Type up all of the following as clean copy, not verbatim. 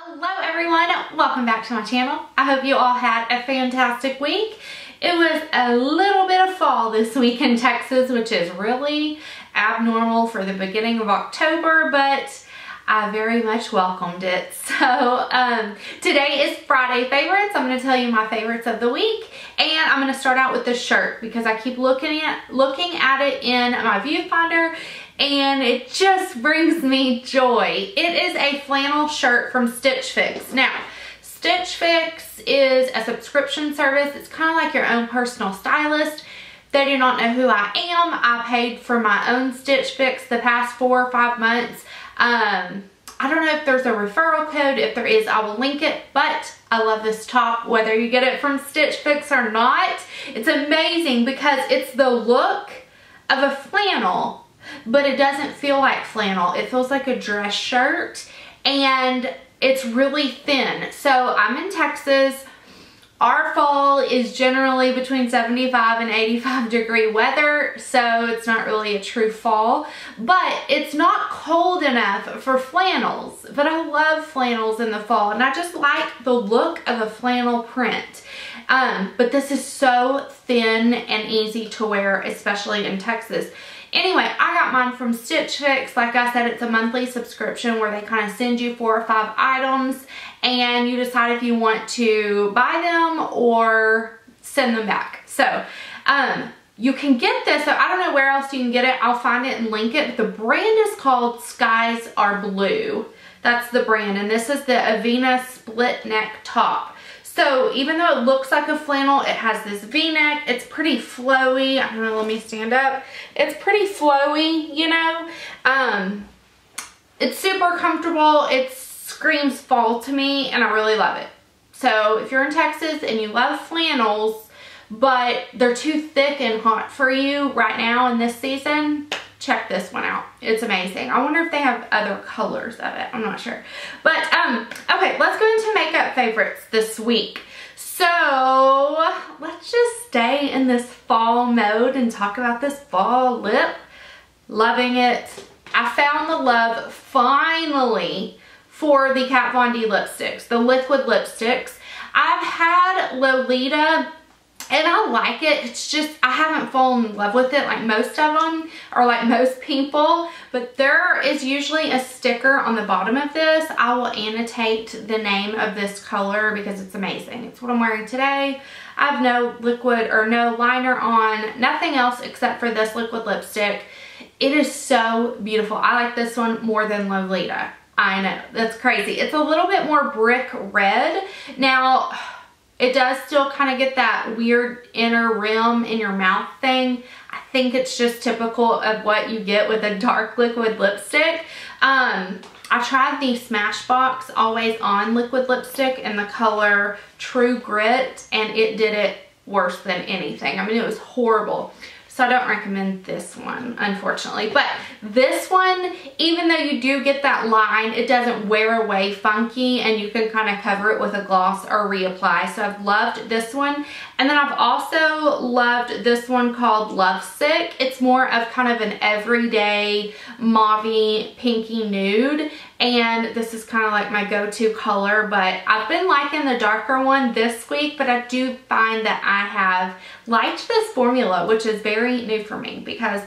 Hello everyone, welcome back to my channel. I hope you all had a fantastic week. It was a little bit of fall this week in Texas, which is really abnormal for the beginning of October, but I very much welcomed it. So today is Friday favorites. I'm going to tell you my favorites of the week, and I'm going to start out with this shirt because I keep looking at it in my viewfinder and it just brings me joy. It is a flannel shirt from Stitch Fix. Now, Stitch Fix is a subscription service. It's kind of like your own personal stylist. They do not know who I am. I paid for my own Stitch Fix the past 4 or 5 months. I don't know if there's a referral code. If there is, I will link it, but I love this top, whether you get it from Stitch Fix or not. It's amazing because it's the look of a flannel, but it doesn't feel like flannel. It feels like a dress shirt, and it's really thin. So I'm in Texas. Our fall is generally between 75 and 85 degree weather, so it's not really a true fall, but it's not cold enough for flannels. But I love flannels in the fall, and I just like the look of a flannel print. But this is so thin and easy to wear, especially in Texas. Anyway, I got mine from Stitch Fix. Like I said, it's a monthly subscription where they kind of send you 4 or 5 items and you decide if you want to buy them or send them back. So, you can get this. So I don't know where else you can get it. I'll find it and link it. But the brand is called Skies Are Blue. That's the brand. And this is the Avena split neck top. So even though it looks like a flannel, it has this V-neck. It's pretty flowy. I don't know, let me stand up. It's pretty flowy, you know. It's super comfortable. It screams fall to me, and I really love it. So if you're in Texas and you love flannels, but they're too thick and hot for you right now in this season, check this one out. It's amazing. I wonder if they have other colors of it. I'm not sure. But, okay, let's go into makeup favorites this week. So, let's just stay in this fall mode and talk about this fall lip. Loving it. I found the love, finally, for the Kat Von D lipsticks, the liquid lipsticks. I've had Lolita, and I like it. It's just, I haven't fallen in love with it like most of them, or like most people. But there is usually a sticker on the bottom of this. I will annotate the name of this color because it's amazing. It's what I'm wearing today. I have no liquid or no liner on, nothing else except for this liquid lipstick. It is so beautiful. I like this one more than Lolita. I know, that's crazy. It's a little bit more brick red. Now, it does still kind of get that weird inner rim in your mouth thing. I think it's just typical of what you get with a dark liquid lipstick. I tried the Smashbox Always On liquid lipstick in the color True Grit, and it did it worse than anything. I mean, it was horrible. So I don't recommend this one, unfortunately. But this one, even though you do get that line, it doesn't wear away funky, and you can kind of cover it with a gloss or reapply. So I've loved this one. And then I've also loved this one called Lovesick. It's more of kind of an everyday mauve-y pinky nude. And this is kind of like my go-to color, but I've been liking the darker one this week, but I do find that I have liked this formula, which is very new for me because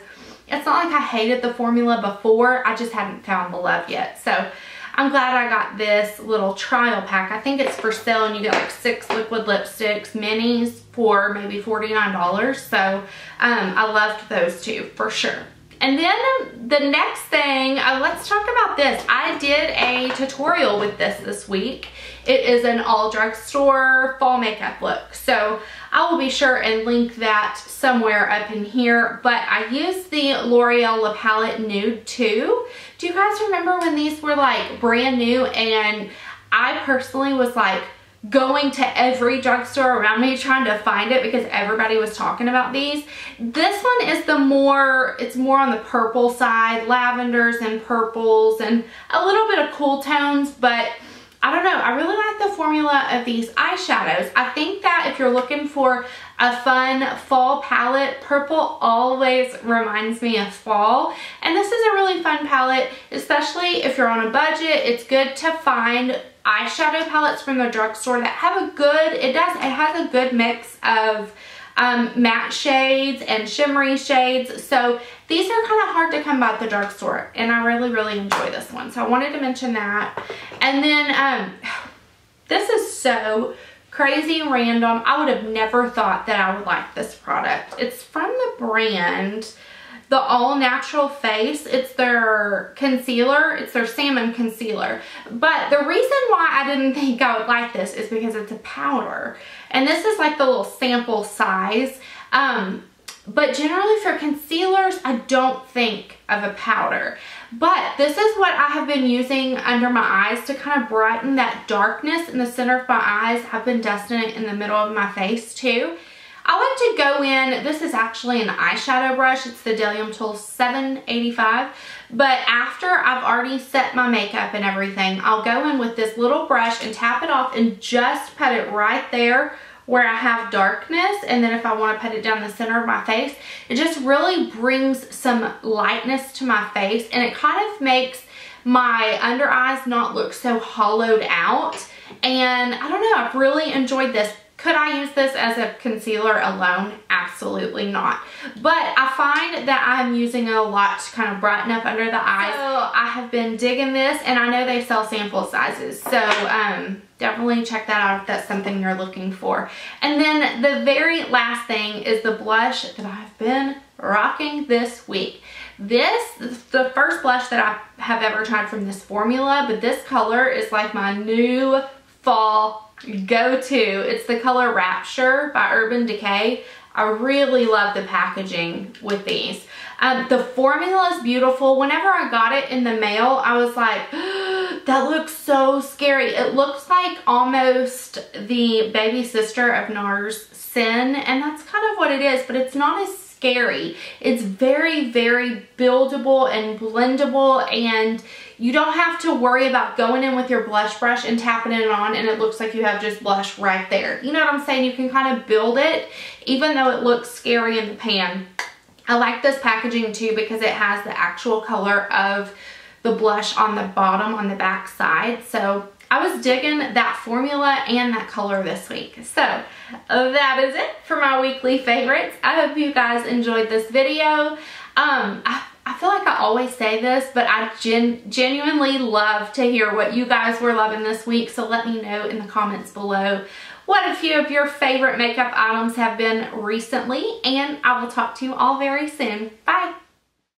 it's not like I hated the formula before, I just hadn't found the love yet. So I'm glad I got this little trial pack. I think it's for sale, and you get like 6 liquid lipsticks, minis, for maybe $49. So I loved those two for sure. And then the next thing, let's talk about this. I did a tutorial with this week. It is an all drugstore fall makeup look. So I will be sure and link that somewhere up in here. But I used the L'Oreal La Palette Nude 2. Do you guys remember when these were like brand new? And I personally was like going to every drugstore around me trying to find it because everybody was talking about these. This one is it's more on the purple side, lavenders and purples and a little bit of cool tones, but I don't know, I really like the formula of these eyeshadows. I think that if you're looking for a fun fall palette, purple always reminds me of fall. And this is a really fun palette, especially if you're on a budget. It's good to find eyeshadow palettes from the drugstore that have a good, it has a good mix of matte shades and shimmery shades. So these are kind of hard to come by at the drugstore, and I really, really enjoy this one. So I wanted to mention that. And then this is so crazy random. I would have never thought that I would like this product. It's from the brand The All Natural Face. It's their concealer. It's their salmon concealer. But the reason why I didn't think I would like this is because it's a powder. And this is like the little sample size. But generally for concealers, I don't think of a powder. But this is what I have been using under my eyes to kind of brighten that darkness in the center of my eyes. I've been dusting it in the middle of my face too. I like to go in, this is actually an eyeshadow brush. It's the Delium Tool 785. But after I've already set my makeup and everything, I'll go in with this little brush and tap it off and just put it right there where I have darkness. And then if I want to put it down the center of my face, it just really brings some lightness to my face. And it kind of makes my under eyes not look so hollowed out. And I don't know, I've really enjoyed this. Could I use this as a concealer alone? Absolutely not. But I find that I'm using it a lot to kind of brighten up under the eyes. So I have been digging this, and I know they sell sample sizes. So definitely check that out if that's something you're looking for. And then the very last thing is the blush that I've been rocking this week. This is the first blush that I have ever tried from this formula, but this color is like my new fall go-to. It's the color Rapture by Urban Decay. I really love the packaging with these. The formula is beautiful. Whenever I got it in the mail, I was like, that looks so scary. It looks like almost the baby sister of NARS Sin, and that's kind of what it is, but it's not as scary. It's very, very buildable and blendable, and you don't have to worry about going in with your blush brush and tapping it on and it looks like you have just blush right there. You know what I'm saying? You can kind of build it even though it looks scary in the pan. I like this packaging too because it has the actual color of the blush on the bottom, on the back side. So I was digging that formula and that color this week. So that is it for my weekly favorites. I hope you guys enjoyed this video. I feel like I always say this, but I genuinely love to hear what you guys were loving this week. So let me know in the comments below what a few of your favorite makeup items have been recently. And I will talk to you all very soon. Bye.